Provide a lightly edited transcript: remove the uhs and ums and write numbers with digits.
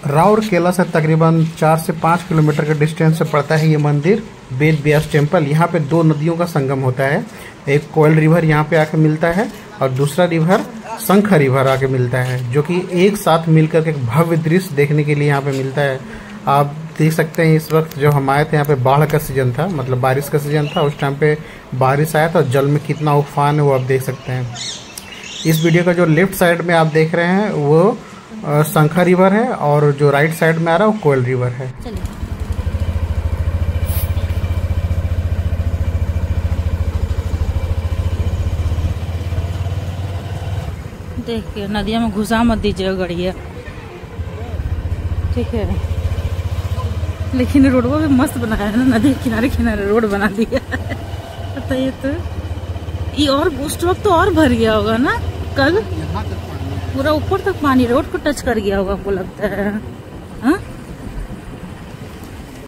राउरकेला से तकरीबन 4 से 5 किलोमीटर के डिस्टेंस से पड़ता है ये मंदिर वेद व्यास टेम्पल। यहाँ पे 2 नदियों का संगम होता है। एक कोयल रिवर यहाँ पे आके मिलता है और दूसरा रिवर शंख रिवर आके मिलता है, जो कि एक साथ मिलकर के एक भव्य दृश्य देखने के लिए यहाँ पे मिलता है। आप देख सकते हैं इस वक्त जो हम आए थे यहाँ पे बाढ़ का सीजन था, मतलब बारिश का सीजन था। उस टाइम पे बारिश आया था, जल में कितना उफान है वो आप देख सकते हैं। इस वीडियो का जो लेफ्ट साइड में आप देख रहे हैं वो शंखा रिवर है और जो राइट साइड में आ रहा है वो कोयल रिवर है। देख के नदिया में घुसा मत दीजिएगा गड़िया, ठीक है। लेकिन रोडवा भी मस्त बनाया है ना, नदी किनारे किनारे रोड बना दिया है। बताइए तो ये और उस वक्त तो और भर गया होगा ना, कल पूरा ऊपर तक पानी रोड को टच कर गया होगा हमको लगता है। हाँ